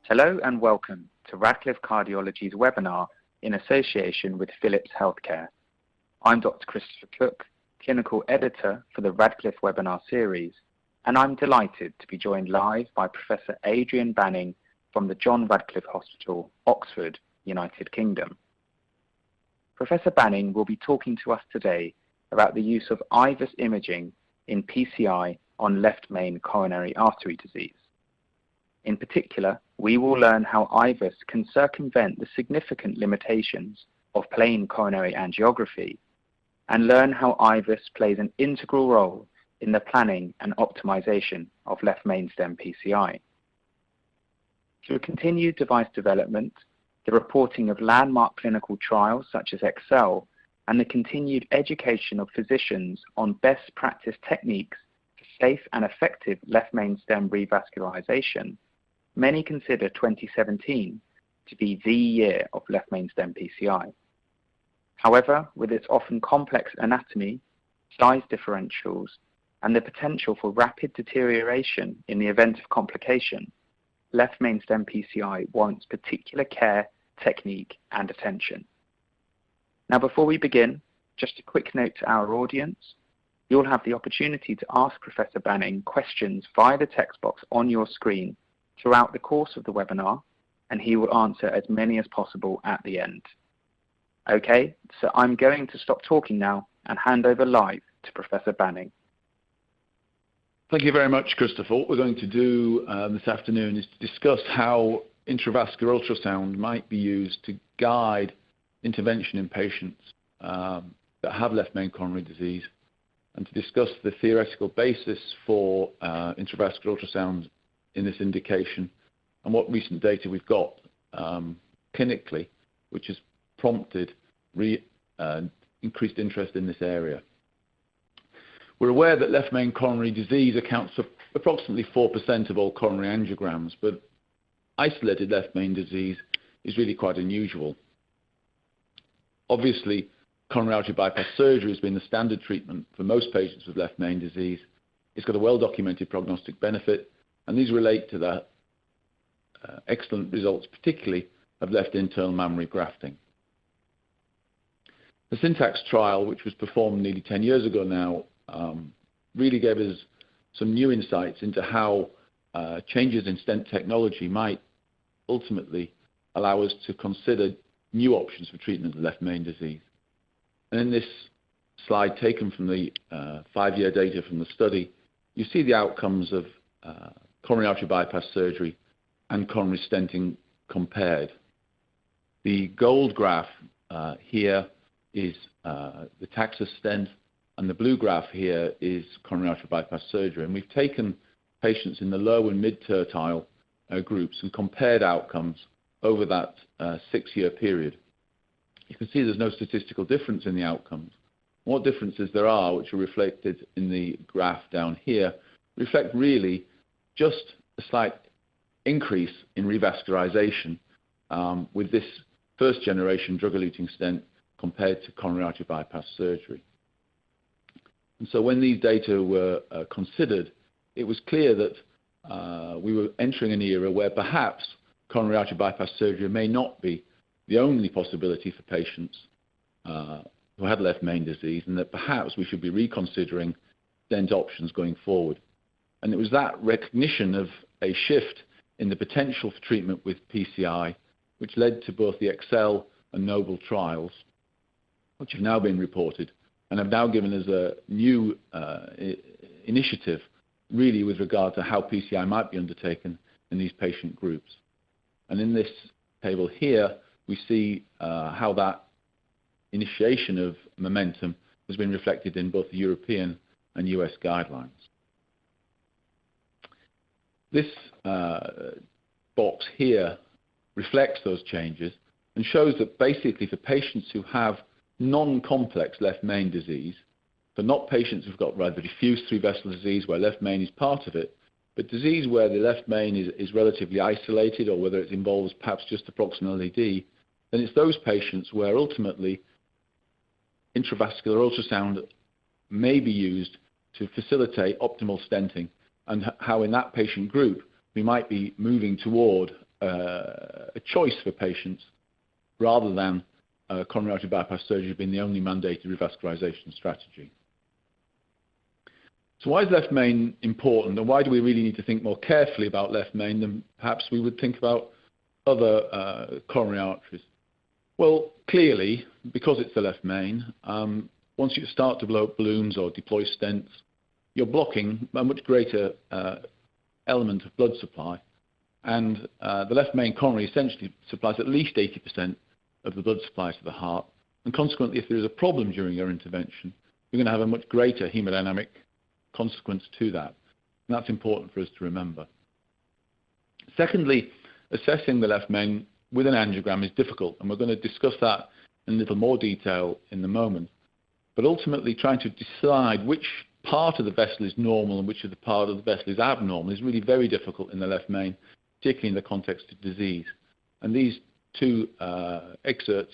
Hello and welcome to Radcliffe Cardiology's webinar in association with Philips Healthcare. I'm Dr. Christopher Cook, Clinical Editor for the Radcliffe webinar series, and I'm delighted to be joined live by Professor Adrian Banning from the John Radcliffe Hospital, Oxford, United Kingdom. Professor Banning will be talking to us today about the use of IVUS imaging in PCI on left main coronary artery disease. In particular, we will learn how IVUS can circumvent the significant limitations of plain coronary angiography and learn how IVUS plays an integral role in the planning and optimization of left main stem PCI. Through continued device development, the reporting of landmark clinical trials such as Excel, and the continued education of physicians on best practice techniques for safe and effective left main stem revascularization, many consider 2017 to be the year of left main stem PCI. However, with its often complex anatomy, size differentials, and the potential for rapid deterioration in the event of complication, left main stem PCI warrants particular care, technique, and attention. Now, before we begin, just a quick note to our audience. You'll have the opportunity to ask Professor Banning questions via the text box on your screen throughout the course of the webinar, and he will answer as many as possible at the end. Okay, so I'm going to stop talking now and hand over live to Professor Banning. Thank you very much, Christopher. What we're going to do this afternoon is to discuss how intravascular ultrasound might be used to guide intervention in patients that have left main coronary disease, and to discuss the theoretical basis for intravascular ultrasound in this indication and what recent data we've got clinically, which has prompted increased interest in this area. We're aware that left main coronary disease accounts for approximately 4% of all coronary angiograms, but isolated left main disease is really quite unusual. Obviously, coronary artery bypass surgery has been the standard treatment for most patients with left main disease. It's got a well-documented prognostic benefit, and these relate to the excellent results, particularly of left internal mammary grafting. The Syntax trial, which was performed nearly 10 years ago now, really gave us some new insights into how changes in stent technology might ultimately allow us to consider new options for treatment of left main disease. And in this slide taken from the 5-year data from the study, you see the outcomes of coronary artery bypass surgery and coronary stenting compared. The gold graph here is the Taxus stent, and the blue graph here is coronary artery bypass surgery. And we've taken patients in the low and mid-tertile groups and compared outcomes over that 6-year period. You can see there's no statistical difference in the outcomes. What differences there are, which are reflected in the graph down here, reflect really just a slight increase in revascularization with this first generation drug-eluting stent compared to coronary artery bypass surgery. And so when these data were considered, it was clear that we were entering an era where perhaps coronary artery bypass surgery may not be the only possibility for patients who had left main disease, and that perhaps we should be reconsidering stent options going forward. And it was that recognition of a shift in the potential for treatment with PCI which led to both the Excel and Noble trials, which have now been reported and have now given us a new initiative really with regard to how PCI might be undertaken in these patient groups. And in this table here, we see how that initiation of momentum has been reflected in both the European and US guidelines. This box here reflects those changes and shows that basically for patients who have non-complex left main disease, so not patients who've got rather diffuse three-vessel disease where left main is part of it, but disease where the left main is relatively isolated, or whether it involves perhaps just a proximal LAD, then it's those patients where ultimately intravascular ultrasound may be used to facilitate optimal stenting, and how in that patient group we might be moving toward a choice for patients rather than coronary artery bypass surgery being the only mandated revascularization strategy. So why is left main important, and why do we really need to think more carefully about left main than perhaps we would think about other coronary arteries? Well, clearly, because it's the left main, once you start to blow up balloons or deploy stents, you're blocking a much greater element of blood supply. And the left main coronary essentially supplies at least 80% of the blood supply to the heart. And consequently, if there is a problem during your intervention, you're going to have a much greater hemodynamic consequence to that. And that's important for us to remember. Secondly, assessing the left main with an angiogram is difficult, and we're going to discuss that in a little more detail in a moment. But ultimately, trying to decide which part of the vessel is normal and which of the part of the vessel is abnormal is really very difficult in the left main, particularly in the context of disease. And these two excerpts,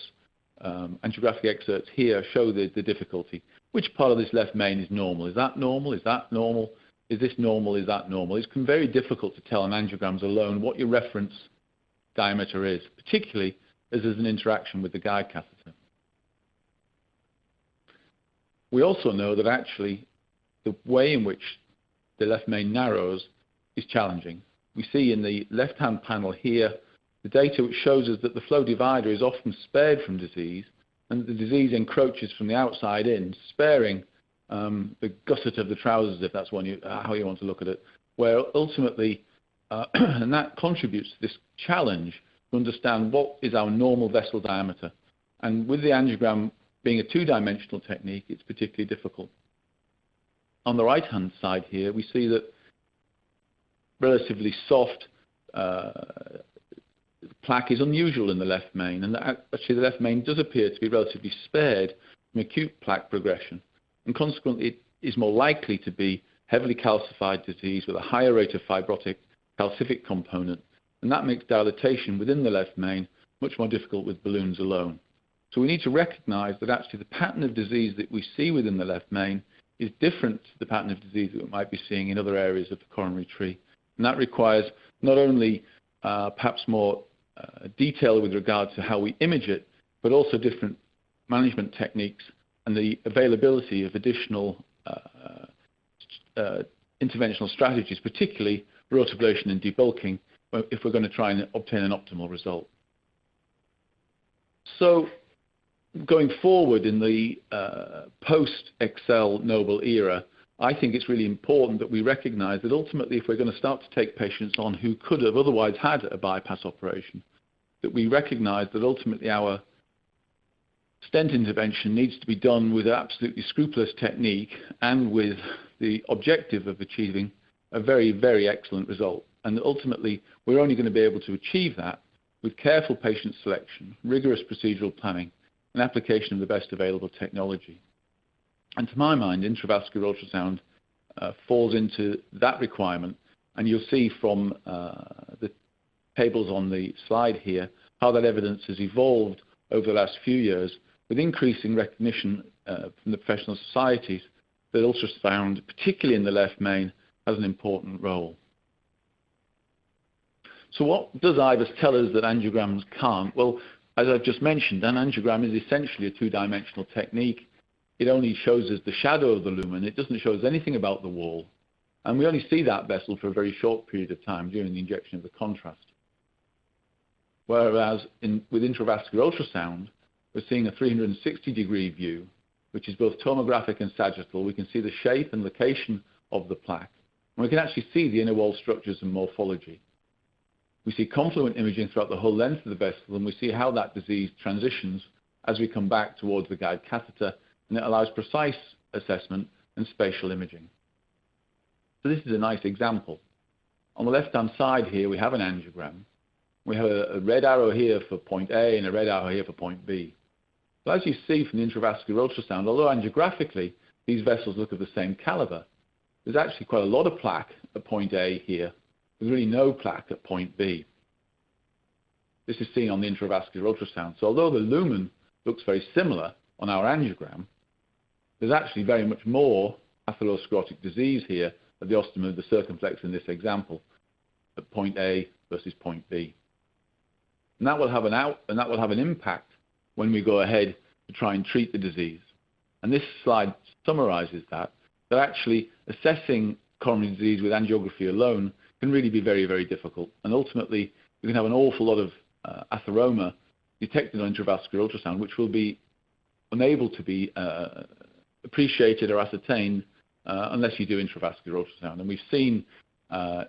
angiographic excerpts here, show the difficulty. Which part of this left main is normal? Is that normal? Is that normal? Is this normal? Is that normal? It's very difficult to tell on angiograms alone what your reference diameter is, particularly as there's an interaction with the guide catheter. We also know that actually the way in which the left main narrows is challenging. We see in the left-hand panel here the data which shows us that the flow divider is often spared from disease, and the disease encroaches from the outside in, sparing the gusset of the trousers, if that's how you want to look at it, where ultimately, and that contributes to this challenge to understand what is our normal vessel diameter. And with the angiogram being a two-dimensional technique, it's particularly difficult. On the right-hand side here, we see that relatively soft plaque is unusual in the left main, and actually the left main does appear to be relatively spared from acute plaque progression, and consequently it is more likely to be heavily calcified disease with a higher rate of fibrotic calcific component, and that makes dilatation within the left main much more difficult with balloons alone. So we need to recognize that actually the pattern of disease that we see within the left main is different to the pattern of disease that we might be seeing in other areas of the coronary tree, and that requires not only perhaps more detail with regard to how we image it, but also different management techniques and the availability of additional interventional strategies, particularly rotablation and debulking, if we're going to try and obtain an optimal result. So going forward in the post-Excel Nobel era, I think it's really important that we recognize that ultimately if we're going to start to take patients on who could have otherwise had a bypass operation, that we recognize that ultimately our stent intervention needs to be done with absolutely scrupulous technique and with the objective of achieving a very, very excellent result. And ultimately, we're only going to be able to achieve that with careful patient selection, rigorous procedural planning, and application of the best available technology. And to my mind, intravascular ultrasound falls into that requirement, and you'll see from the tables on the slide here how that evidence has evolved over the last few years with increasing recognition from the professional societies that ultrasound, particularly in the left main, has an important role. So what does IVUS tell us that angiograms can't? Well, as I've just mentioned, an angiogram is essentially a two-dimensional technique. It only shows us the shadow of the lumen. It doesn't show us anything about the wall. And we only see that vessel for a very short period of time during the injection of the contrast. Whereas with intravascular ultrasound, we're seeing a 360-degree view, which is both tomographic and sagittal. We can see the shape and location of the plaque. And we can actually see the inner wall structures and morphology. We see confluent imaging throughout the whole length of the vessel, and we see how that disease transitions as we come back towards the guide catheter, and it allows precise assessment and spatial imaging. So this is a nice example. On the left-hand side here, we have an angiogram. We have a red arrow here for point A and a red arrow here for point B. So as you see from the intravascular ultrasound, although angiographically these vessels look of the same caliber, there's actually quite a lot of plaque at point A here. There's really no plaque at point B. This is seen on the intravascular ultrasound. So although the lumen looks very similar on our angiogram, there's actually very much more atherosclerotic disease here at the ostium of the circumflex in this example at point A versus point B. And that will have an impact when we go ahead to try and treat the disease. And this slide summarizes that actually assessing coronary disease with angiography alone can really be very, very difficult. And ultimately, you can have an awful lot of atheroma detected on intravascular ultrasound, which will be unable to be appreciated or ascertained unless you do intravascular ultrasound. And we've seen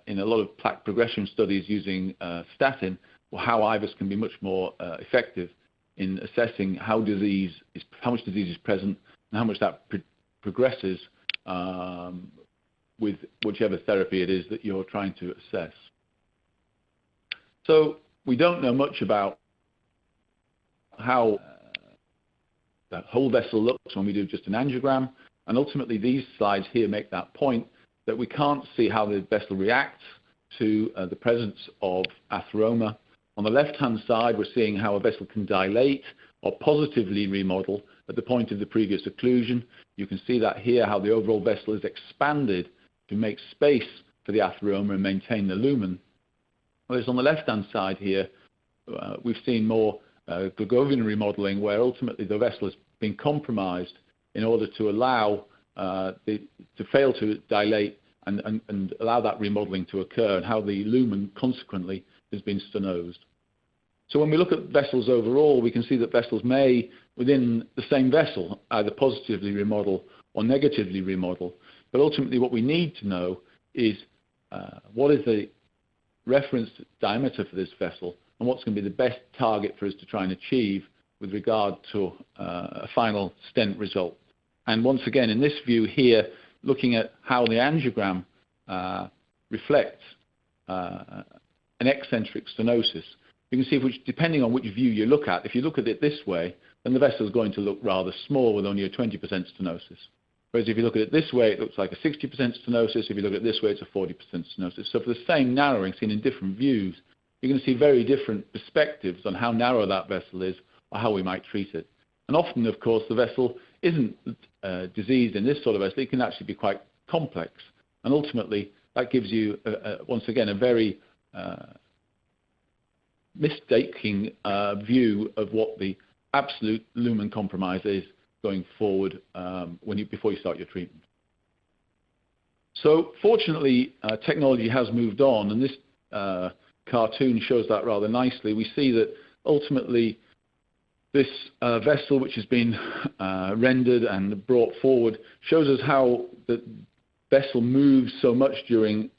in a lot of plaque progression studies using statin, how IVUS can be much more effective in assessing how much disease is present and how much that progresses with whichever therapy it is that you're trying to assess. So we don't know much about how the whole vessel looks when we do just an angiogram, and ultimately these slides here make that point that we can't see how the vessel reacts to the presence of atheroma. On the left-hand side, we're seeing how a vessel can dilate or positively remodel at the point of the previous occlusion. You can see that here, how the overall vessel is expanded to make space for the atheroma and maintain the lumen. Whereas on the left-hand side here, we've seen more Gregorian remodeling, where ultimately the vessel has been compromised in order to allow to fail to dilate and allow that remodeling to occur, and how the lumen consequently has been stenosed. So when we look at vessels overall, we can see that vessels may, within the same vessel, either positively remodel or negatively remodel. But ultimately what we need to know is what is the reference diameter for this vessel, and what's going to be the best target for us to try and achieve with regard to a final stent result. And once again, in this view here, looking at how the angiogram reflects an eccentric stenosis, you can see which, depending on which view you look at, if you look at it this way, then the vessel is going to look rather small with only a 20% stenosis. Whereas if you look at it this way, it looks like a 60% stenosis. If you look at it this way, it's a 40% stenosis. So for the same narrowing seen in different views, you're going to see very different perspectives on how narrow that vessel is or how we might treat it. And often, of course, the vessel isn't diseased in this sort of vessel. It can actually be quite complex. And ultimately, that gives you, once again, a very mistaking view of what the absolute lumen compromise is going forward before you start your treatment. So fortunately, technology has moved on, and this cartoon shows that rather nicely. We see that ultimately this vessel, which has been rendered and brought forward, shows us how the vessel moves so much during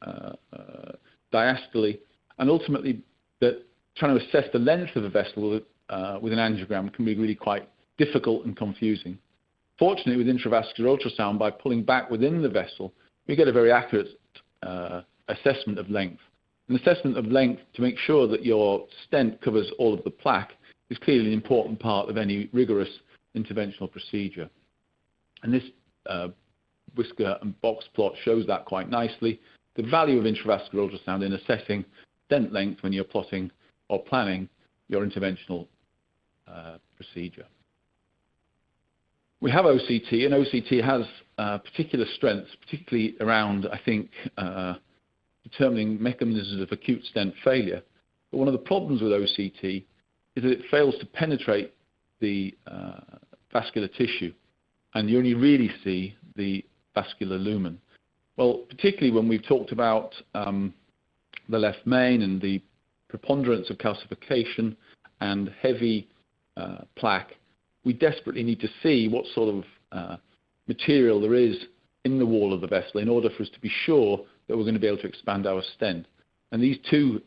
diastole, and ultimately that trying to assess the length of a vessel with an angiogram can be really quite difficult and confusing. Fortunately, with intravascular ultrasound, by pulling back within the vessel, we get a very accurate assessment of length. An assessment of length to make sure that your stent covers all of the plaque is clearly an important part of any rigorous interventional procedure. And this whisker and box plot shows that quite nicely. The value of intravascular ultrasound in assessing stent length when you're plotting or planning your interventional procedure. We have OCT, and OCT has particular strengths, particularly around, I think, determining mechanisms of acute stent failure. But one of the problems with OCT is that it fails to penetrate the vascular tissue, and you only really see the vascular lumen. Well, particularly when we've talked about the left main and the preponderance of calcification and heavy plaque, we desperately need to see what sort of material there is in the wall of the vessel in order for us to be sure that we're going to be able to expand our stent. And these two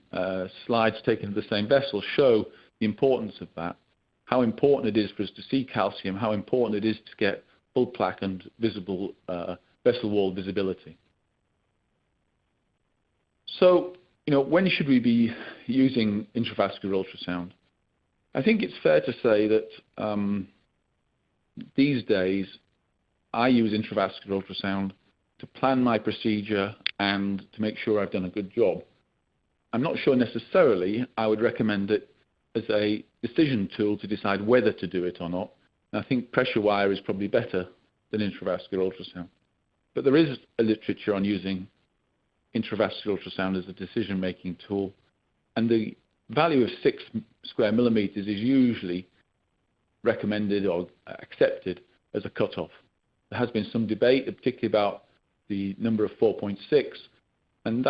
slides taken of the same vessel show the importance of that, how important it is for us to see calcium, how important it is to get full plaque and visible vessel wall visibility. So, when should we be using intravascular ultrasound? I think it's fair to say that these days I use intravascular ultrasound to plan my procedure and to make sure I've done a good job. I'm not sure necessarily I would recommend it as a decision tool to decide whether to do it or not. And I think pressure wire is probably better than intravascular ultrasound. But there is a literature on using intravascular ultrasound as a decision-making tool. And the value of 6 square millimeters is usually recommended or accepted as a cutoff. There has been some debate, particularly about the number of 4.6, and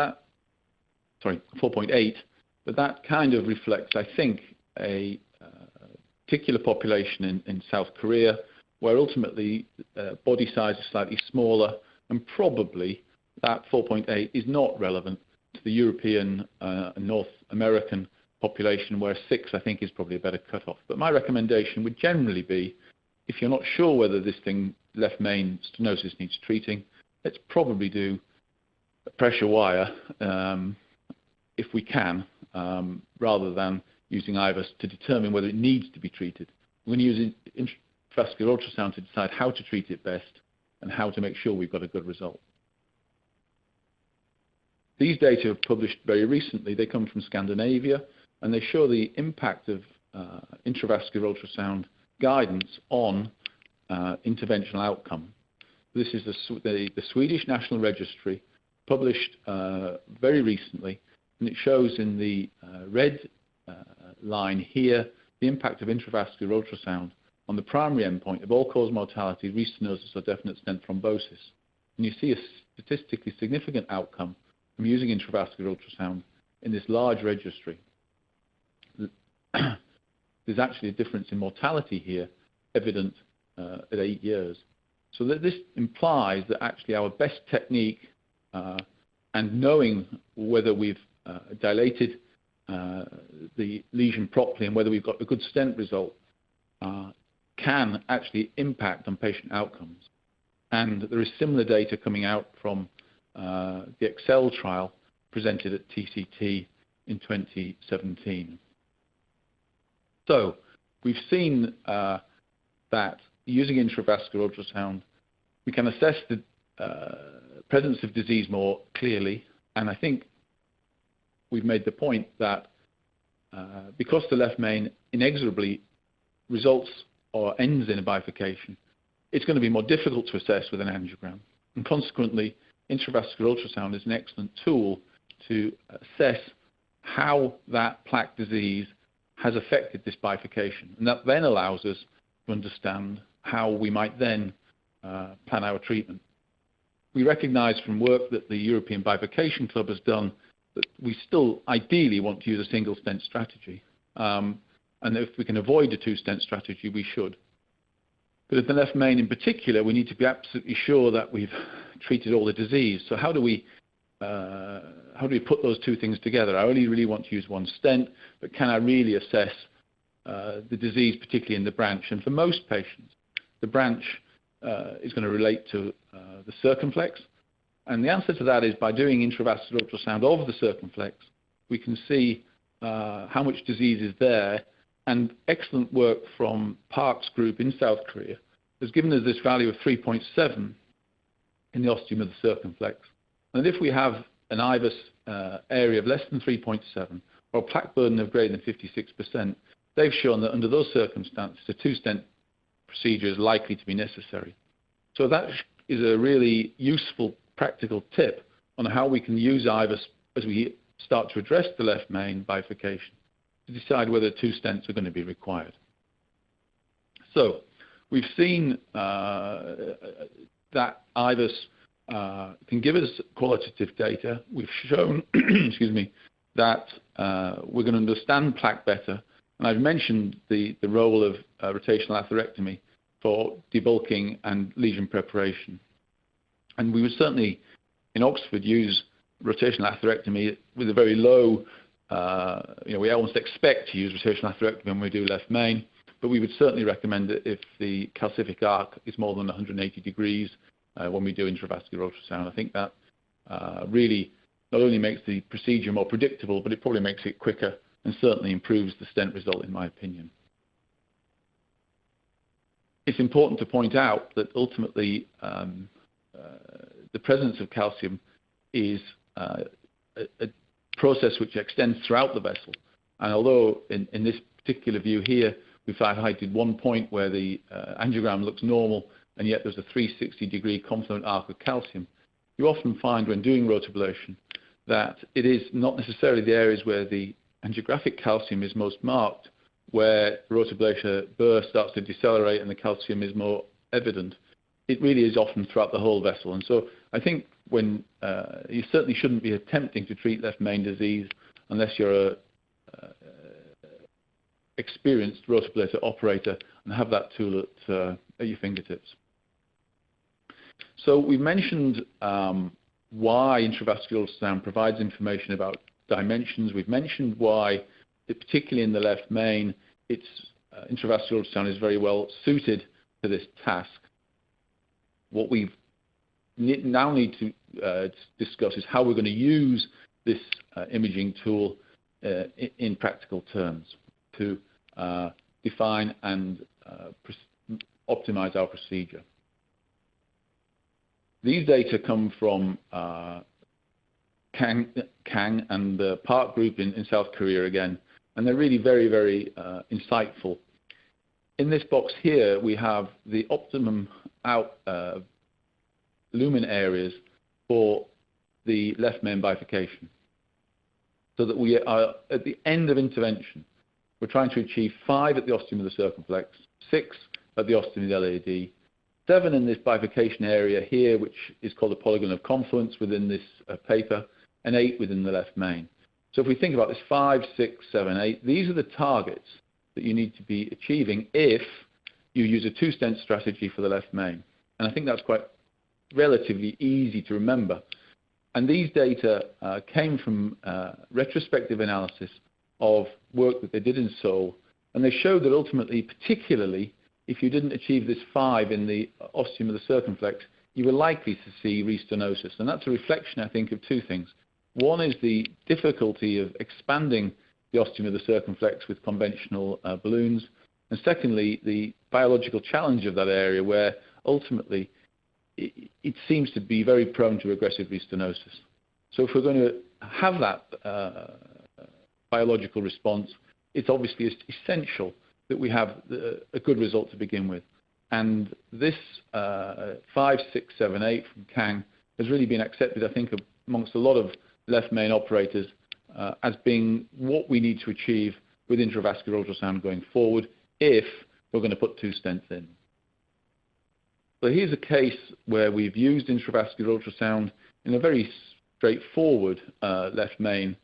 4.8, but that kind of reflects, I think, a particular population in South Korea, where ultimately body size is slightly smaller, and probably that 4.8 is not relevant to the European and North American population, where 6, I think, is probably a better cutoff. But my recommendation would generally be, if you're not sure whether this thing, left main stenosis, needs treating, let's probably do a pressure wire if we can, rather than using IVUS to determine whether it needs to be treated. We're going to use intravascular ultrasound to decide how to treat it best and how to make sure we've got a good result. These data are published very recently. They come from Scandinavia, and they show the impact of intravascular ultrasound guidance on interventional outcome. This is the Swedish National Registry, published very recently, and it shows in the red line here the impact of intravascular ultrasound on the primary endpoint of all-cause mortality, restenosis, or definite stent thrombosis. And you see a statistically significant outcome from using intravascular ultrasound in this large registry. There's actually a difference in mortality here, evident at 8 years. So that this implies that actually our best technique, and knowing whether we've dilated the lesion properly and whether we've got a good stent result, can actually impact on patient outcomes. And there is similar data coming out from the Excel trial presented at TCT in 2017. So we've seen that using intravascular ultrasound, we can assess the presence of disease more clearly. And I think we've made the point that because the left main inexorably results or ends in a bifurcation, it's going to be more difficult to assess with an angiogram. And consequently, intravascular ultrasound is an excellent tool to assess how that plaque disease has affected this bifurcation. And that then allows us to understand how we might then plan our treatment. We recognize from work that the European Bifurcation Club has done that we still ideally want to use a single stent strategy. And if we can avoid a 2-stent strategy, we should. But at the left main in particular, we need to be absolutely sure that we've treated all the disease. So how do we put those two things together? I only really want to use 1 stent, but can I really assess the disease, particularly in the branch? And for most patients, the branch is going to relate to the circumflex. And the answer to that is by doing intravascular ultrasound of the circumflex, we can see how much disease is there. And excellent work from Park's group in South Korea has given us this value of 3.7 in the ostium of the circumflex. And if we have an IVUS area of less than 3.7 or a plaque burden of greater than 56%, they've shown that under those circumstances, a 2-stent procedure is likely to be necessary. So that is a really useful practical tip on how we can use IVUS as we start to address the left main bifurcation to decide whether 2 stents are going to be required. So we've seen that IVUS can give us qualitative data. We've shown excuse me, that we're going to understand plaque better. And I've mentioned the role of rotational atherectomy for debulking and lesion preparation. And we would certainly, in Oxford, use rotational atherectomy with a very low, we almost expect to use rotational atherectomy when we do left main, but we would certainly recommend it if the calcific arc is more than 180 degrees when we do intravascular ultrasound. I think that really not only makes the procedure more predictable, but it probably makes it quicker and certainly improves the stent result, in my opinion. It's important to point out that ultimately the presence of calcium is a process which extends throughout the vessel. And although in this particular view here, we've highlighted one point where the angiogram looks normal, and yet there's a 360-degree confluent arc of calcium, you often find when doing rotablation that it is not necessarily the areas where the angiographic calcium is most marked, where the rotablator burr starts to decelerate and the calcium is more evident. It really is often throughout the whole vessel. And so I think when you certainly shouldn't be attempting to treat left main disease unless you're a experienced rotablator operator and have that tool at your fingertips. So we've mentioned why intravascular ultrasound provides information about dimensions. We've mentioned why, particularly in the left main, intravascular ultrasound is very well suited to this task. What we now need to discuss is how we're going to use this imaging tool in practical terms to define and optimize our procedure. These data come from Kang and the Park group in South Korea again, and they're really very, very insightful. In this box here, we have the optimum lumen areas for the left main bifurcation, so that we are at the end of intervention. We're trying to achieve 5 at the ostium of the circumflex, 6 at the ostium of the LAD, 7 in this bifurcation area here, which is called the polygon of confluence within this paper, and 8 within the left main. So if we think about this 5, 6, 7, 8, these are the targets that you need to be achieving if you use a 2-stent strategy for the left main. And I think that's quite relatively easy to remember. And these data came from retrospective analysis of work that they did in Seoul, and they showed that ultimately, particularly if you didn't achieve this 5 in the ostium of the circumflex, you were likely to see restenosis. And that's a reflection, I think, of 2 things. One is the difficulty of expanding the ostium of the circumflex with conventional balloons, and secondly, the biological challenge of that area, where ultimately it seems to be very prone to aggressive restenosis. So if we're going to have that biological response, it's obviously essential that we have a good result to begin with. And this 5, 6, 7, 8 from Kang has really been accepted, I think, amongst a lot of left main operators as being what we need to achieve with intravascular ultrasound going forward if we're going to put 2 stents in. So here's a case where we've used intravascular ultrasound in a very straightforward left main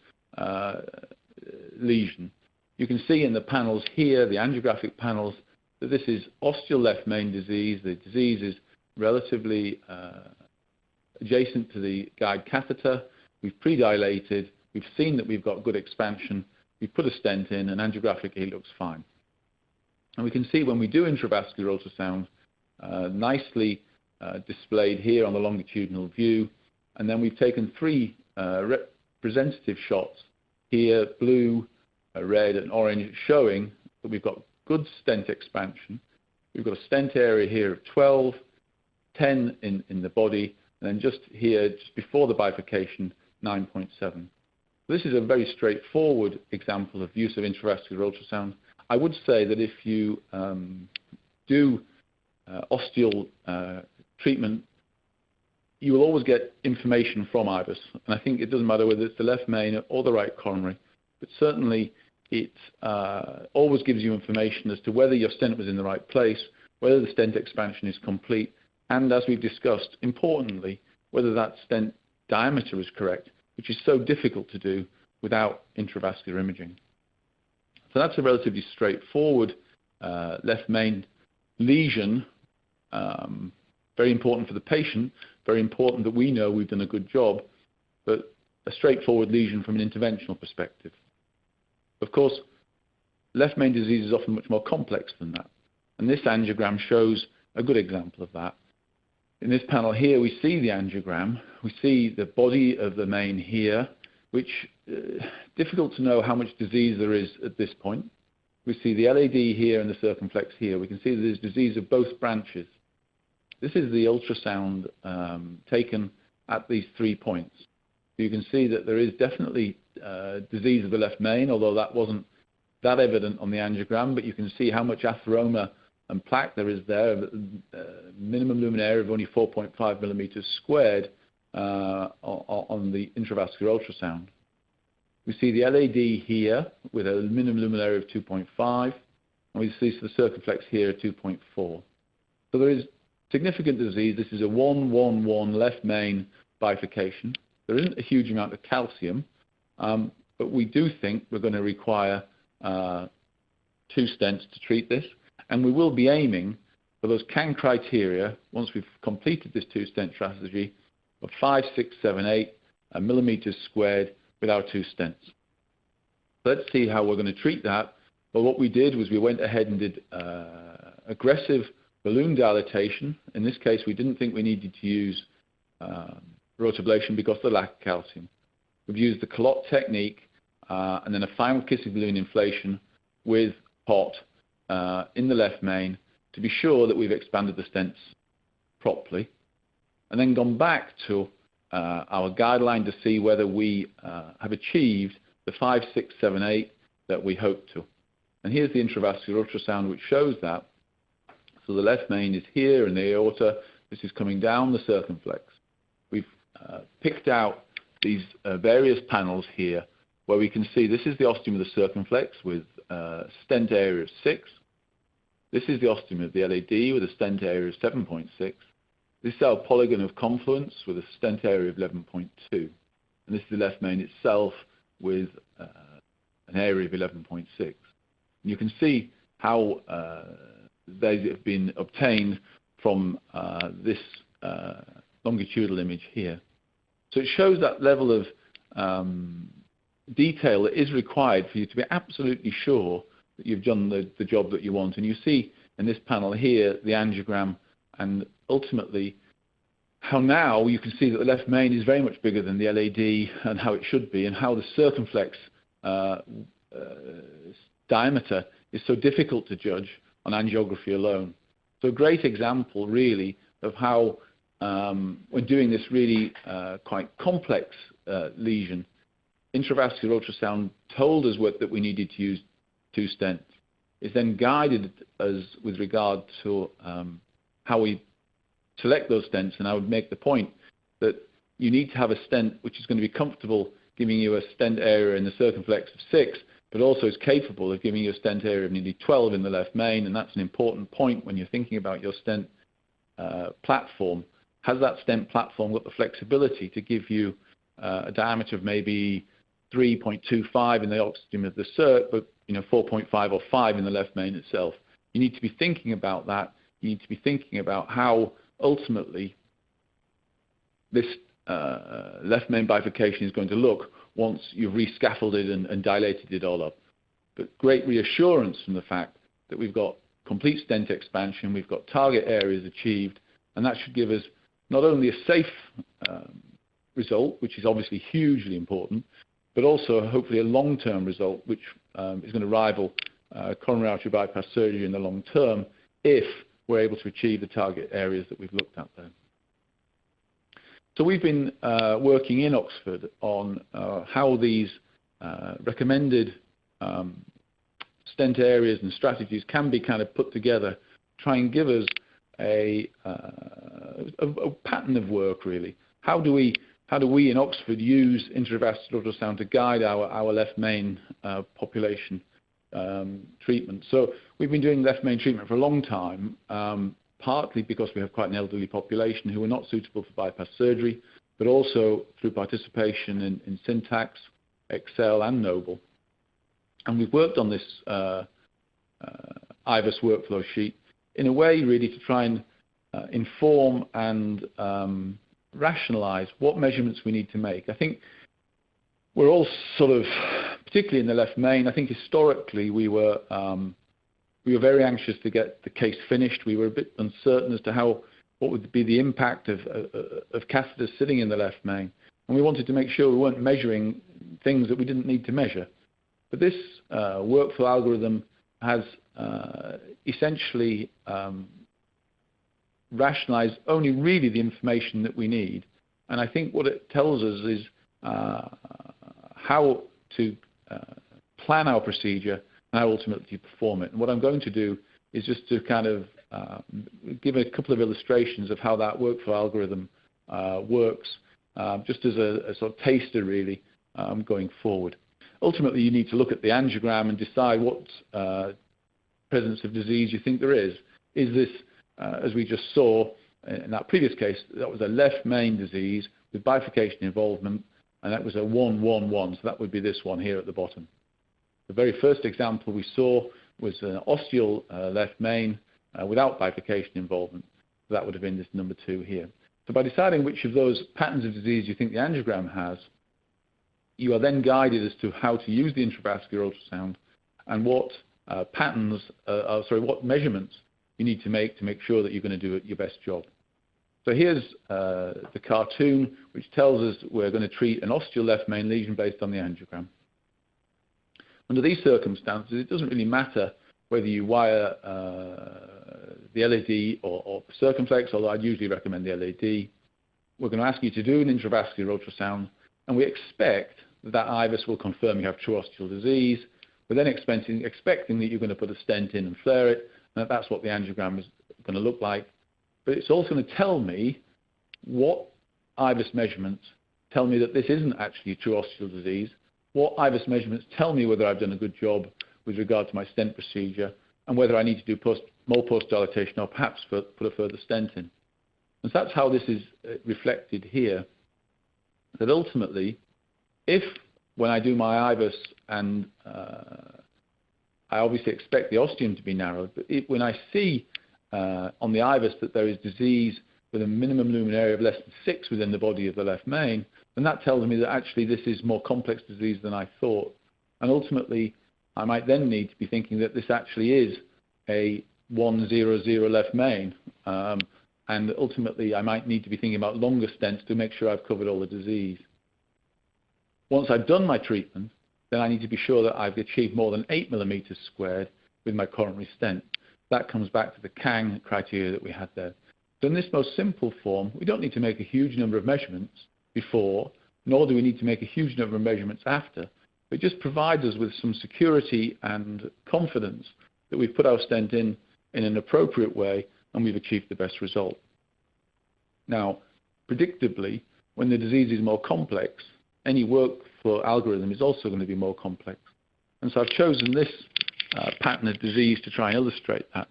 lesion. You can see in the panels here, the angiographic panels, that this is ostial left main disease. The disease is relatively adjacent to the guide catheter. We've pre-dilated. We've seen that we've got good expansion. We've put a stent in, and angiographically it looks fine. And we can see when we do intravascular ultrasound, nicely displayed here on the longitudinal view. And then we've taken 3 representative shots here, blue, red, and orange, showing that we've got good stent expansion. We've got a stent area here of 12, 10 in the body, and then just here, just before the bifurcation, 9.7. This is a very straightforward example of use of intravascular ultrasound. I would say that if you do ostial treatment, you will always get information from IVUS. And I think it doesn't matter whether it's the left main or the right coronary, but certainly it always gives you information as to whether your stent was in the right place, whether the stent expansion is complete, and as we've discussed, importantly, whether that stent diameter is correct, which is so difficult to do without intravascular imaging. So that's a relatively straightforward left main lesion. Very important for the patient, very important that we know we've done a good job, but a straightforward lesion from an interventional perspective. Of course, left main disease is often much more complex than that, and this angiogram shows a good example of that. In this panel here, we see the angiogram. We see the body of the main here, which difficult to know how much disease there is at this point. We see the LAD here and the circumflex here. We can see that there's disease of both branches. This is the ultrasound taken at these 3 points. So you can see that there is definitely disease of the left main, although that wasn't that evident on the angiogram, but you can see how much atheroma and plaque there is there, minimum lumen area of only 4.5 millimeters squared on the intravascular ultrasound. We see the LAD here with a minimum lumen area of 2.5, and we see the circumflex here at 2.4. So there is significant disease. This is a 1-1-1 left main bifurcation. There isn't a huge amount of calcium, but we do think we're going to require 2 stents to treat this, and we will be aiming for those CAN criteria once we've completed this 2-stent strategy of 5, 6, 7, 8 millimeters squared with our 2 stents. Let's see how we're going to treat that. Well, what we did was we went ahead and did aggressive balloon dilatation. In this case, we didn't think we needed to use rotablation because of the lack of calcium. We've used the Clot technique and then a final kissing balloon inflation with POT in the left main to be sure that we've expanded the stents properly, and then gone back to our guideline to see whether we have achieved the 5, 6, 7, 8 that we hope to. And here's the intravascular ultrasound which shows that. So the left main is here in the aorta. This is coming down the circumflex. We've picked out these various panels here where we can see this is the ostium of the circumflex with stent area of 6. This is the ostium of the LAD with a stent area of 7.6. This is our polygon of confluence with a stent area of 11.2. And this is the left main itself with an area of 11.6. And you can see how they have been obtained from this longitudinal image here. So it shows that level of detail that is required for you to be absolutely sure that you've done the job that you want. And you see in this panel here the angiogram, and ultimately how now you can see that the left main is very much bigger than the LAD and how it should be, and how the circumflex diameter is so difficult to judge on angiography alone. So a great example really of how when doing this really quite complex lesion, intravascular ultrasound told us that we needed to use 2 stents. It's then guided us with regard to how we select those stents, and I would make the point that you need to have a stent which is going to be comfortable giving you a stent area in the circumflex of 6, but also is capable of giving you a stent area of nearly 12 in the left main, and that's an important point when you're thinking about your stent platform. Has that stent platform got the flexibility to give you a diameter of maybe 3.25 in the ostium of the circ, but 4.5 or 5 in the left main itself? You need to be thinking about that. You need to be thinking about how ultimately this left main bifurcation is going to look once you've rescaffolded and dilated it all up. But great reassurance from the fact that we've got complete stent expansion, we've got target areas achieved, and that should give us not only a safe result, which is obviously hugely important, but also hopefully a long-term result, which is going to rival coronary artery bypass surgery in the long term if we're able to achieve the target areas that we've looked at there. So we've been working in Oxford on how these recommended stent areas and strategies can be kind of put together, try and give us a pattern of work really. How do we in Oxford use intravascular ultrasound to guide our left main population treatment? So we've been doing left main treatment for a long time, partly because we have quite an elderly population who are not suitable for bypass surgery, but also through participation in Syntax, Excel and Noble. And we've worked on this IVUS workflow sheet in a way really to try and inform and rationalize what measurements we need to make. I think we're all sort of, particularly in the left main, I think historically we were very anxious to get the case finished. We were a bit uncertain as to what would be the impact of catheters sitting in the left main. And we wanted to make sure we weren't measuring things that we didn't need to measure. But this workflow algorithm has essentially rationalized only really the information that we need. And I think what it tells us is how to plan our procedure and how ultimately perform it. And what I'm going to do is just to kind of give a couple of illustrations of how that workflow algorithm works, just as a sort of taster really going forward. ultimately you need to look at the angiogram and decide what presence of disease you think there is. Is this, as we just saw in that previous case, that was a left main disease with bifurcation involvement, and that was a 1-1-1, so that would be this one here at the bottom. The very first example we saw was an ostial left main without bifurcation involvement, so that would have been this number 2 here. So by deciding which of those patterns of disease you think the angiogram has, you are then guided as to how to use the intravascular ultrasound and what what measurements you need to make sure that you're going to do your best job. So here's the cartoon, which tells us we're going to treat an ostial left main lesion based on the angiogram. Under these circumstances, it doesn't really matter whether you wire the LAD or circumflex, although I'd usually recommend the LAD. We're going to ask you to do an intravascular ultrasound, and we expect that IVUS will confirm you have true ostial disease. We're then expecting that you're going to put a stent in and flare it, and that's what the angiogram is going to look like. But it's also going to tell me what IVUS measurements tell me that this isn't actually true ostial disease, what IVUS measurements tell me whether I've done a good job with regard to my stent procedure, and whether I need to do more post-dilatation or perhaps put a further stent in. And so that's how this is reflected here, that ultimately, if when I do my IVUS and I obviously expect the ostium to be narrowed, but when I see on the IVUS that there is disease with a minimum lumen area of less than 6 within the body of the left main, then that tells me that actually this is more complex disease than I thought. And ultimately, I might then need to be thinking that this actually is a 1-0-0 left main. And ultimately, I might need to be thinking about longer stents to make sure I've covered all the disease. Once I've done my treatment, then I need to be sure that I've achieved more than 8 millimeters squared with my coronary stent. That comes back to the Kang criteria that we had there. So in this most simple form, we don't need to make a huge number of measurements before, nor do we need to make a huge number of measurements after. It just provides us with some security and confidence that we've put our stent in an appropriate way and we've achieved the best result. Now, predictably, when the disease is more complex, any workflow algorithm is also going to be more complex. And so I've chosen this pattern of disease to try and illustrate that.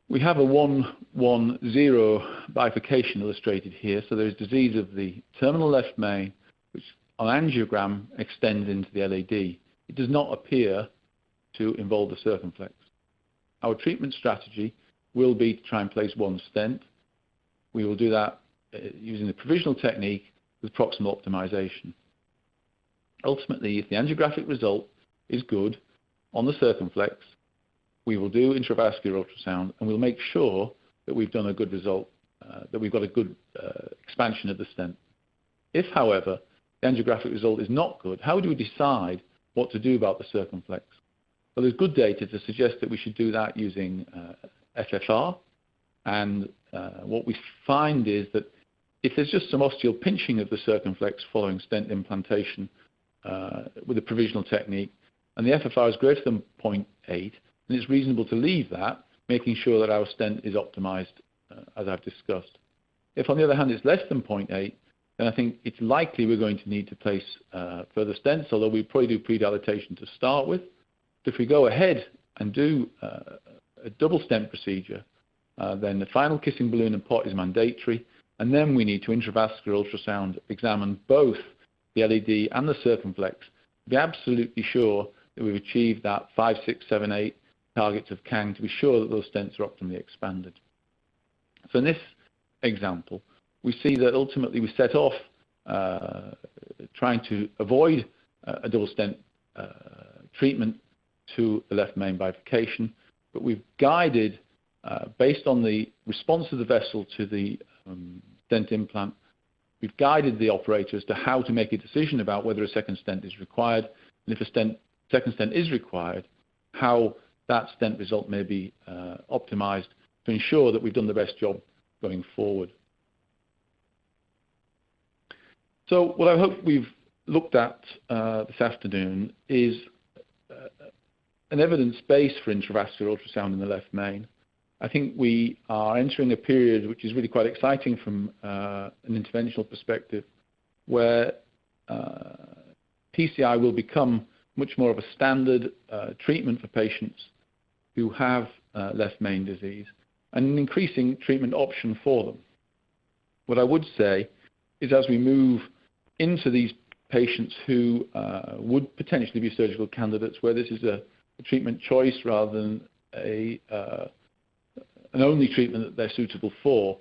We have a 1-1-0 bifurcation illustrated here. So there's disease of the terminal left main, which on angiogram extends into the LAD. It does not appear to involve the circumflex. Our treatment strategy will be to try and place one stent. We will do that using the provisional technique with proximal optimization. Ultimately, if the angiographic result is good on the circumflex, we will do intravascular ultrasound and we'll make sure that we've done a good result, that we've got a good expansion of the stent. If, however, the angiographic result is not good, how do we decide what to do about the circumflex? Well, there's good data to suggest that we should do that using FFR, and what we find is that if there's just some ostial pinching of the circumflex following stent implantation with a provisional technique, and the FFR is greater than 0.8, then it's reasonable to leave that, making sure that our stent is optimized as I've discussed. If, on the other hand, it's less than 0.8, then I think it's likely we're going to need to place further stents, although we probably do pre-dilatation to start with. But if we go ahead and do a double stent procedure, then the final kissing balloon and pot is mandatory, and then we need to intravascular ultrasound examine both the LAD and the circumflex to be absolutely sure that we've achieved that 5, 6, 7, 8 targets of Kang, to be sure that those stents are optimally expanded. So in this example, we see that ultimately we set off trying to avoid a double stent treatment to the left main bifurcation, but we've guided, based on the response of the vessel to the stent implant, we've guided the operator as to how to make a decision about whether a second stent is required, and if a second stent is required, how that stent result may be optimized to ensure that we've done the best job going forward. So what I hope we've looked at this afternoon is an evidence base for intravascular ultrasound in the left main. I think we are entering a period which is really quite exciting from an interventional perspective, where PCI will become much more of a standard treatment for patients who have left main disease, and an increasing treatment option for them. What I would say is, as we move into these patients who would potentially be surgical candidates, where this is a treatment choice rather than an only treatment that they're suitable for,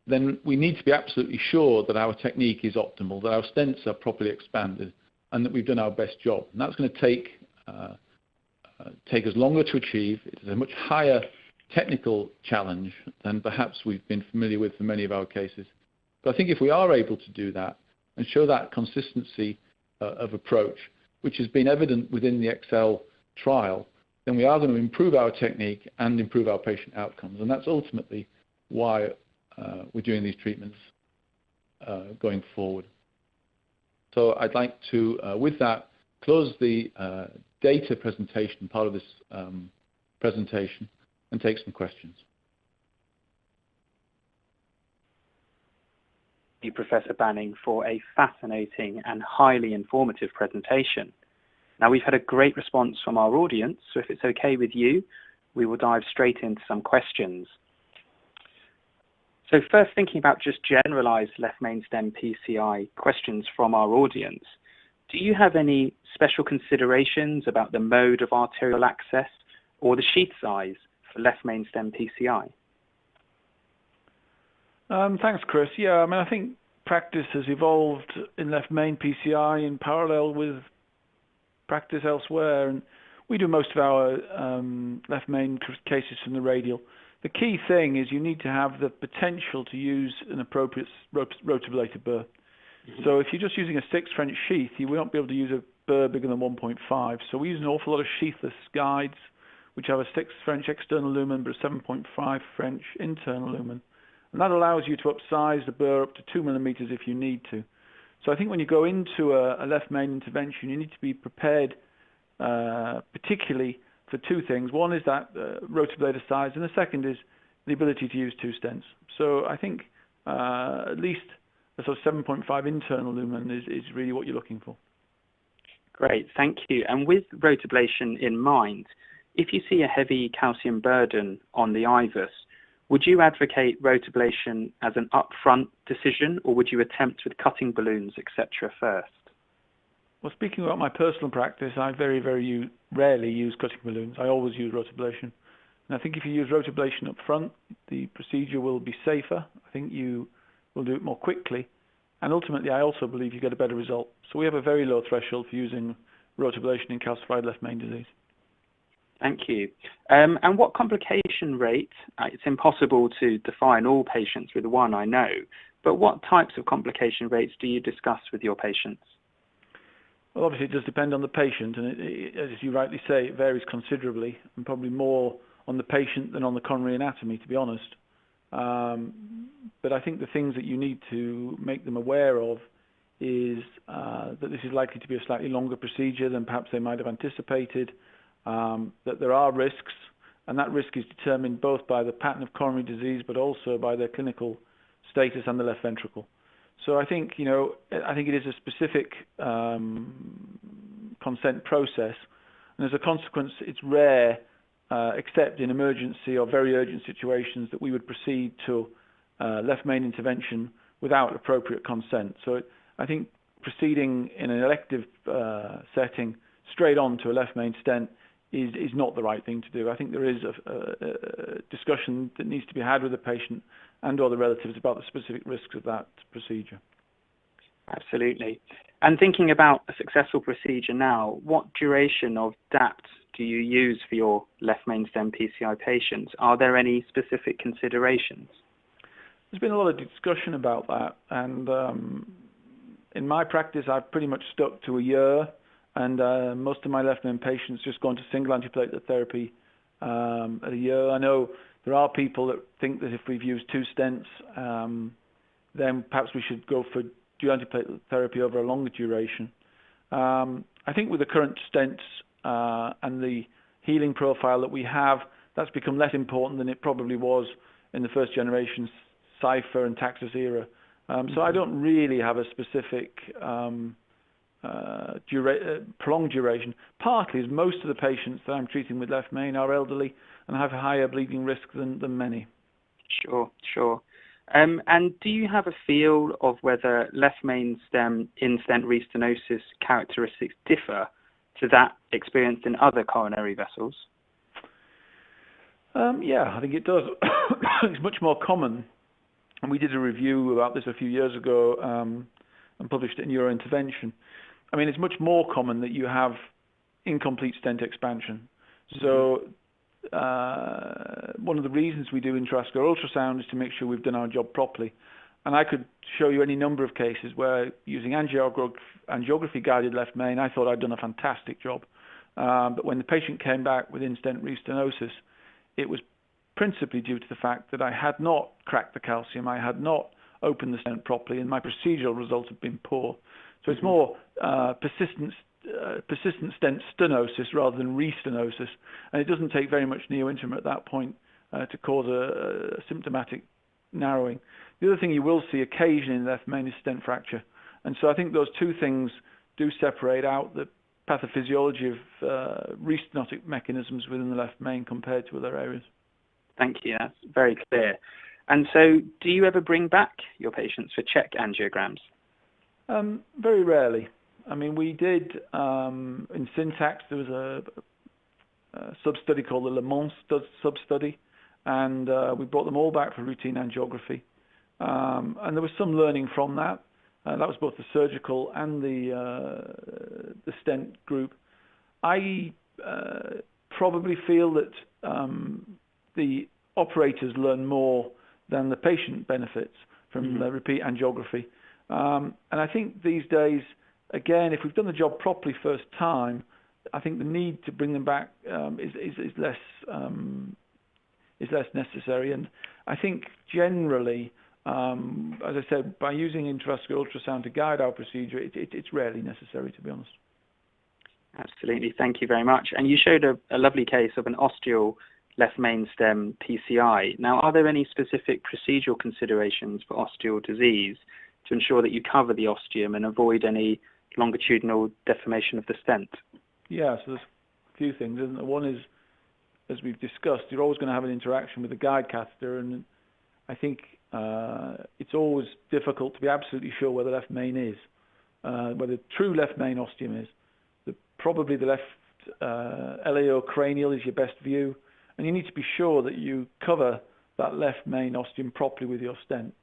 then we need to be absolutely sure that our technique is optimal, that our stents are properly expanded, and that we've done our best job. And that's going to take us longer to achieve. It is a much higher technical challenge than perhaps we've been familiar with for many of our cases. But I think if we are able to do that and show that consistency of approach, which has been evident within the Excel trial, then we are going to improve our technique and improve our patient outcomes. And that's ultimately why we're doing these treatments going forward. So I'd like to, with that, close the data presentation part of this presentation and take some questions. Thank you, Professor Banning, for a fascinating and highly informative presentation. Now, we've had a great response from our audience, so if it's okay with you, we will dive straight into some questions. So first, thinking about just generalized left main stem PCI questions from our audience, do you have any special considerations about the mode of arterial access or the sheath size for left main stem PCI? Thanks, Chris. Yeah, I mean, I think practice has evolved in left main PCI in parallel with practice elsewhere, and we do most of our left main cases from the radial. The key thing is you need to have the potential to use an appropriate rotablated burr. So if you're just using a 6 French sheath, you won't be able to use a burr bigger than 1.5. So we use an awful lot of sheathless guides, which have a 6 French external lumen but a 7.5 French internal lumen. And that allows you to upsize the burr up to 2 millimeters if you need to. So I think when you go into a left main intervention, you need to be prepared particularly for two things. One is that rotablator size, and the second is the ability to use 2 stents. So I think at least a sort of 7.5 internal lumen is really what you're looking for. Great, thank you. And with rotablation in mind, if you see a heavy calcium burden on the IVUS, would you advocate rotablation as an upfront decision, or would you attempt with cutting balloons, etc. first? Well, speaking about my personal practice, I very, very rarely use cutting balloons. I always use rotablation. And I think if you use rotablation up front, the procedure will be safer. I think you will do it more quickly. And ultimately, I also believe you get a better result. So we have a very low threshold for using rotablation in calcified left main disease. Thank you. And what complication rate, it's impossible to define all patients with one, I know, but what types of complication rates do you discuss with your patients? Well, obviously it does depend on the patient, and as you rightly say, it varies considerably, and probably more on the patient than on the coronary anatomy, to be honest. But I think the things that you need to make them aware of is that this is likely to be a slightly longer procedure than perhaps they might have anticipated, that there are risks, and that risk is determined both by the pattern of coronary disease but also by their clinical status and the left ventricle. So I think, I think it is a specific consent process, and as a consequence, it's rare, except in emergency or very urgent situations, that we would proceed to left main intervention without appropriate consent. So I think proceeding in an elective setting straight on to a left main stent is not the right thing to do. I think there is a discussion that needs to be had with the patient and or the relatives about the specific risks of that procedure. Absolutely. And thinking about a successful procedure now, what duration of DAPT do you use for your left main stem PCI patients? Are there any specific considerations? There's been a lot of discussion about that, and in my practice I've pretty much stuck to a year, and most of my left main patients just gone to single antiplatelet therapy at a year. I know there are people that think that if we've used 2 stents, then perhaps we should go for dual antiplatelet therapy over a longer duration. I think with the current stents and the healing profile that we have, that's become less important than it probably was in the first generation Cypher and Taxus era. So I don't really have a specific prolonged duration, partly as most of the patients that I'm treating with left main are elderly and have a higher bleeding risk than many. Sure. And do you have a feel of whether left main stem in-stent restenosis characteristics differ to that experienced in other coronary vessels? Yeah, I think it does. It's much more common, and we did a review about this a few years ago and published it in Neurointervention. I mean, it's much more common that you have incomplete stent expansion. So one of the reasons we do intravascular ultrasound is to make sure we've done our job properly. And I could show you any number of cases where using angiography-guided left main, I thought I'd done a fantastic job. But when the patient came back with in-stent restenosis, it was principally due to the fact that I had not cracked the calcium, I had not opened the stent properly, and my procedural results have been poor. So it's more persistent stent stenosis rather than restenosis, and it doesn't take very much neointima at that point to cause a symptomatic narrowing. The other thing you will see occasionally in the left main is stent fracture, and so I think those two things do separate out the pathophysiology of restenotic mechanisms within the left main compared to other areas. Thank you, that's very clear. And so do you ever bring back your patients for check angiograms? Very rarely. I mean, we did, in syntax, there was a sub-study called the Le Mans sub-study, and we brought them all back for routine angiography. And there was some learning from that. That was both the surgical and the stent group. I probably feel that the operators learn more than the patient benefits from the repeat angiography. And I think these days, again, if we've done the job properly first time, I think the need to bring them back is less necessary. And I think generally, as I said, by using intravascular ultrasound to guide our procedure, it's rarely necessary, to be honest. Absolutely, thank you very much. And you showed a lovely case of an ostial left main stem PCI. Now, are there any specific procedural considerations for ostial disease to ensure that you cover the ostium and avoid any longitudinal deformation of the stent? Yeah, so there's a few things, isn't there? One is, as we've discussed, you're always going to have an interaction with the guide catheter, and I think it's always difficult to be absolutely sure where the left main is, where the true left main ostium is. Probably the left LAO cranial is your best view, and you need to be sure that you cover that left main ostium properly with your stent.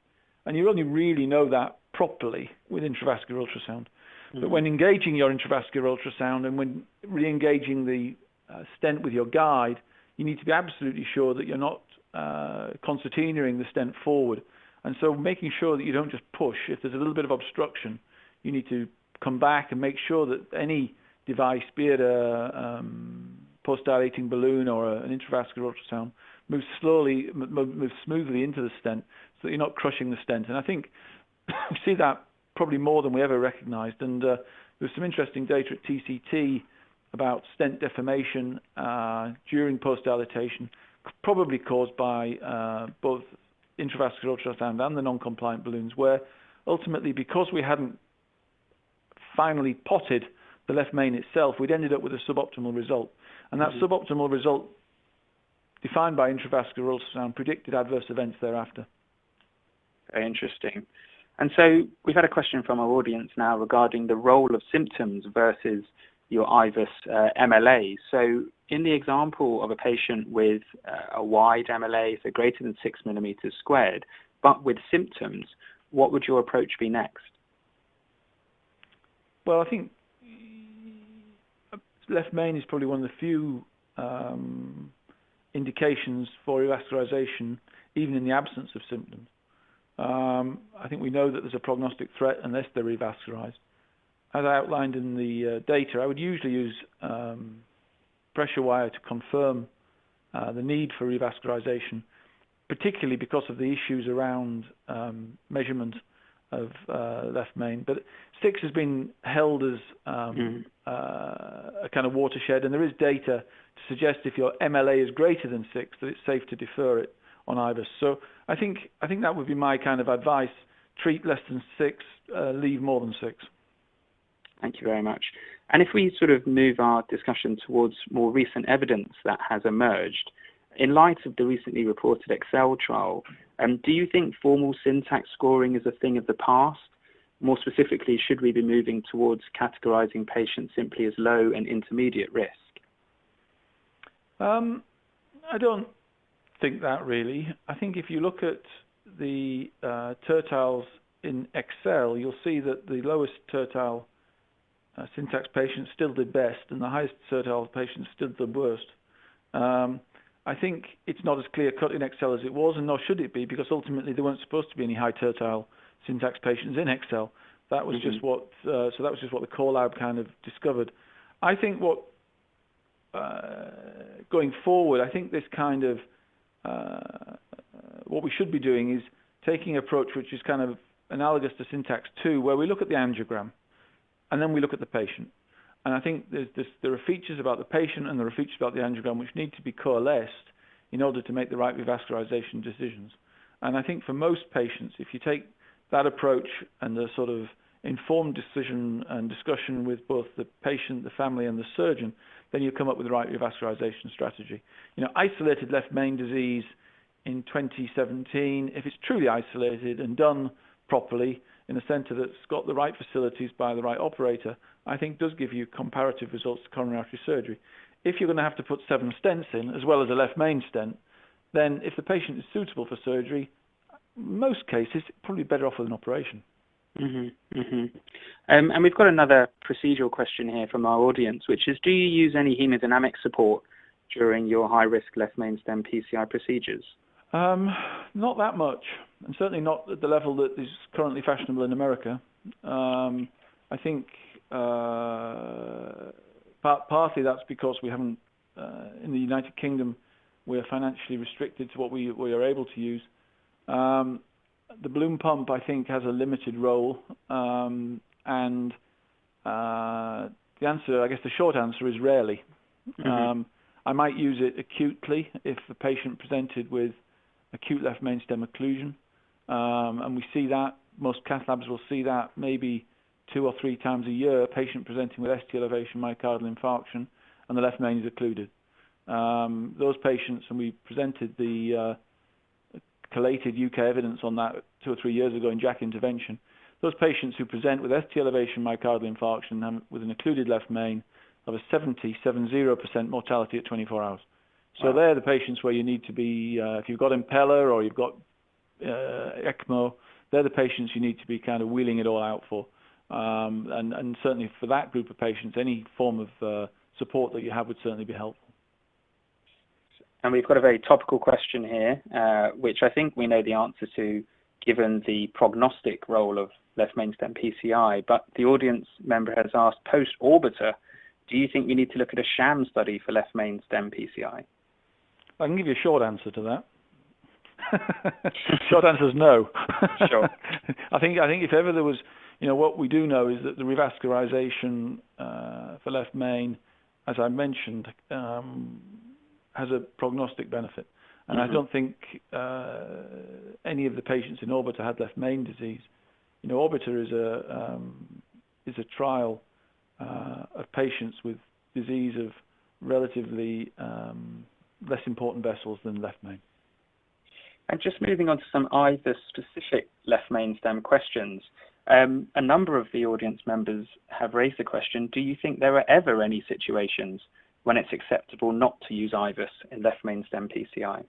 And you only really know that properly with intravascular ultrasound. But when engaging your intravascular ultrasound and when re-engaging the stent with your guide, you need to be absolutely sure that you're not concertinaing the stent forward. And so making sure that you don't just push. If there's a little bit of obstruction, you need to come back and make sure that any device, be it a post-dilating balloon or an intravascular ultrasound, moves smoothly into the stent so that you're not crushing the stent. And I think we see that probably more than we ever recognized. And there's some interesting data at TCT about stent deformation during post-dilatation, probably caused by both intravascular ultrasound and the non-compliant balloons, where ultimately, because we hadn't finally potted the left main itself, we'd ended up with a suboptimal result. And that suboptimal result, defined by intravascular ultrasound, predicted adverse events thereafter. Very interesting. And so we've had a question from our audience now regarding the role of symptoms versus your IVUS MLA. So in the example of a patient with a wide MLA, so greater than 6 millimeters squared, but with symptoms, what would your approach be next? Well, I think left main is probably one of the few indications for revascularization, even in the absence of symptoms. I think we know that there's a prognostic threat unless they're revascularized. As I outlined in the data, I would usually use pressure wire to confirm the need for revascularization, particularly because of the issues around measurement of left main. But 6 has been held as a kind of watershed, and there is data to suggest if your MLA is greater than 6, that it's safe to defer it on IVUS. So I think that would be my kind of advice. Treat less than 6, leave more than 6. Thank you very much. And if we sort of move our discussion towards more recent evidence that has emerged, in light of the recently reported Excel trial, do you think formal syntax scoring is a thing of the past? More specifically, should we be moving towards categorizing patients simply as low and intermediate risk? I don't think that really. I think if you look at the tertiles in Excel, you'll see that the lowest tertile syntax patients still did best, and the highest tertile patients still did worst. I think it's not as clear-cut in Excel as it was, and nor should it be, because ultimately there weren't supposed to be any high tertile syntax patients in Excel. That was just what so that was just what the core lab kind of discovered. I think what going forward, I think this kind of what we should be doing is taking an approach which is kind of analogous to syntax 2, where we look at the angiogram and then we look at the patient. And I think there are features about the patient and there are features about the angiogram which need to be coalesced in order to make the right revascularization decisions. And I think for most patients, if you take that approach and the sort of informed decision and discussion with both the patient, the family, and the surgeon, then you come up with the right revascularization strategy. You know, isolated left main disease in 2017, if it's truly isolated and done properly in a centre that's got the right facilities by the right operator, I think does give you comparative results to coronary artery surgery. If you're going to have to put 7 stents in, as well as a left main stent, then if the patient is suitable for surgery, most cases, probably better off with an operation. And we've got another procedural question here from our audience, which is, do you use any hemodynamic support during your high-risk left main stem PCI procedures? Not that much, and certainly not at the level that is currently fashionable in America. I think partly that's because we haven't, in the United Kingdom, we're financially restricted to what we are able to use. The balloon pump, I think, has a limited role, and the answer, I guess the short answer is rarely. I might use it acutely if the patient presented with acute left main stem occlusion, and we see that, most cath labs will see that maybe 2 or 3 times a year, a patient presenting with ST elevation myocardial infarction, and the left main is occluded. Those patients, and we presented the collated UK evidence on that 2 or 3 years ago in JACC intervention, those patients who present with ST elevation myocardial infarction and with an occluded left main have a 70% mortality at 24 hours. So they're the patients where you need to be, if you've got impeller or you've got ECMO, they're the patients you need to be kind of wheeling it all out for. And certainly for that group of patients, any form of support that you have would certainly be helpful. And we've got a very topical question here, which I think we know the answer to, given the prognostic role of left main stem PCI. But the audience member has asked, post-orbiter, do you think we need to look at a sham study for left main stem PCI? I can give you a short answer to that. Short answer is no. Sure. I think if ever there was, you know, what we do know is that the revascularization for left main, as I mentioned, has a prognostic benefit. And I don't think any of the patients in Orbiter had left main disease. You know, Orbiter is a trial of patients with disease of relatively less important vessels than left main. And just moving on to some IVUS-specific left main stem questions. A number of the audience members have raised the question, do you think there are ever any situations when it's acceptable not to use IVUS in left main stem PCI?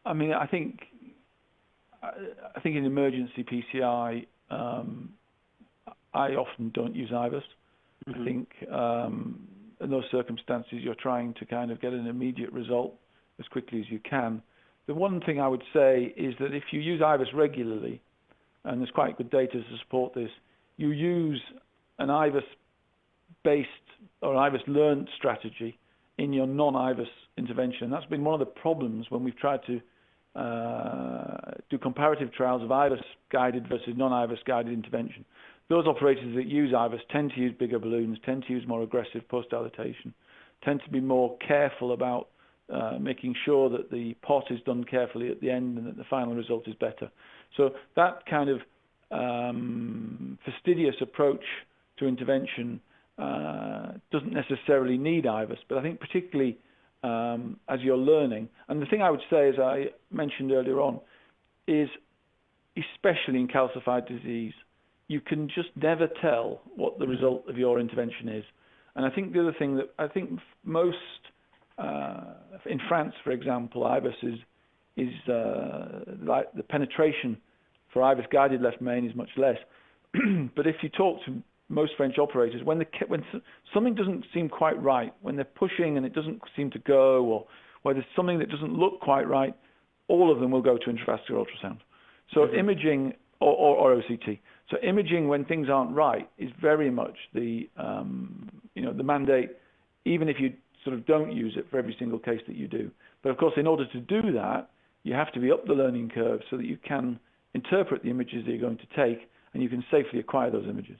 I mean, I think in emergency PCI, I often don't use IVUS. I think in those circumstances, you're trying to kind of get an immediate result as quickly as you can. The one thing I would say is that if you use IVUS regularly, and there's quite good data to support this, you use an IVUS-based or IVUS learned strategy in your non-IVUS intervention. That's been one of the problems when we've tried to do comparative trials of IVUS-guided versus non-IVUS-guided intervention. Those operators that use IVUS tend to use bigger balloons, tend to use more aggressive post-dilatation, tend to be more careful about making sure that the pot is done carefully at the end and that the final result is better. So that kind of fastidious approach to to intervention doesn't necessarily need IVUS, but I think particularly as you're learning, and the thing I would say, as I mentioned earlier on, is especially in calcified disease, you can just never tell what the result of your intervention is. And I think the other thing that I think most, in France, for example, IVUS is like the penetration for IVUS guided left main is much less. But if you talk to most French operators, when something doesn't seem quite right, when they're pushing and it doesn't seem to go, or where there's something that doesn't look quite right, all of them will go to intravascular ultrasound. So imaging or OCT. So imaging when things aren't right is very much the the mandate, even if you sort of don't use it for every single case that you do. But of course, in order to do that, you have to be up the learning curve so that you can interpret the images that you're going to take and you can safely acquire those images.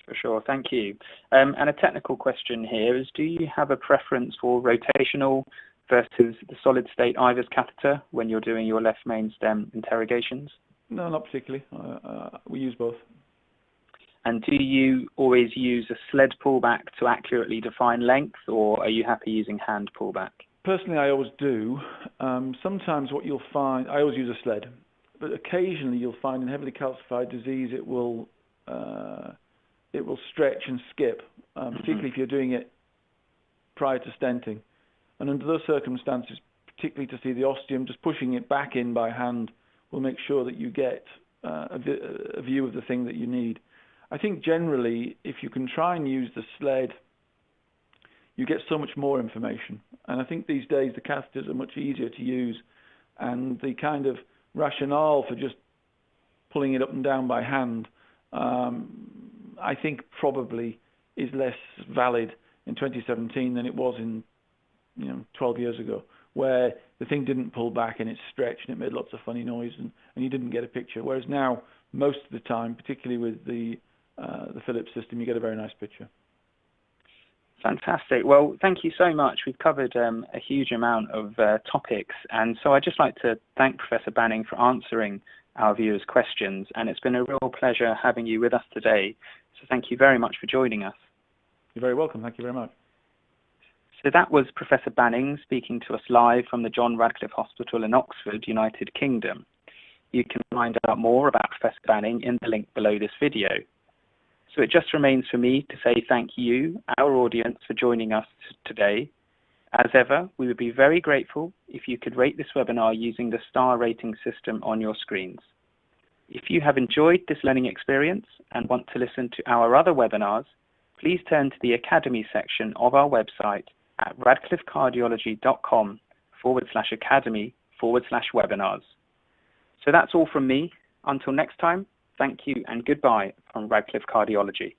For sure, thank you. And a technical question here is, do you have a preference for rotational versus the solid-state IVUS catheter when you're doing your left main stem interrogations? No, not particularly. We use both. And do you always use a sled pullback to accurately define length, or are you happy using hand pullback? Personally, I always do. Sometimes what you'll find, I always use a sled, but occasionally you'll find in heavily calcified disease it will stretch and skip, particularly if you're doing it prior to stenting. And under those circumstances, particularly to see the ostium, just pushing it back in by hand will make sure that you get a view of the thing that you need. I think generally, if you can try and use the sled, you get so much more information. And I think these days the catheters are much easier to use, and the kind of rationale for just pulling it up and down by hand, I think probably is less valid in 2017 than it was in 12 years ago, where the thing didn't pull back and it stretched and it made lots of funny noise and you didn't get a picture. Whereas now, most of the time, particularly with the Philips system, you get a very nice picture. Fantastic. Well, thank you so much. We've covered a huge amount of topics, and so I'd just like to thank Professor Banning for answering our viewers' questions, and it's been a real pleasure having you with us today. So thank you very much for joining us. You're very welcome. Thank you very much. So that was Professor Banning speaking to us live from the John Radcliffe Hospital in Oxford, United Kingdom. You can find out more about Professor Banning in the link below this video. So it just remains for me to say thank you, our audience, for joining us today. As ever, we would be very grateful if you could rate this webinar using the star rating system on your screens. If you have enjoyed this learning experience and want to listen to our other webinars, please turn to the Academy section of our website at radcliffecardiology.com/academy/webinars. So that's all from me. Until next time, thank you and goodbye from Radcliffe Cardiology.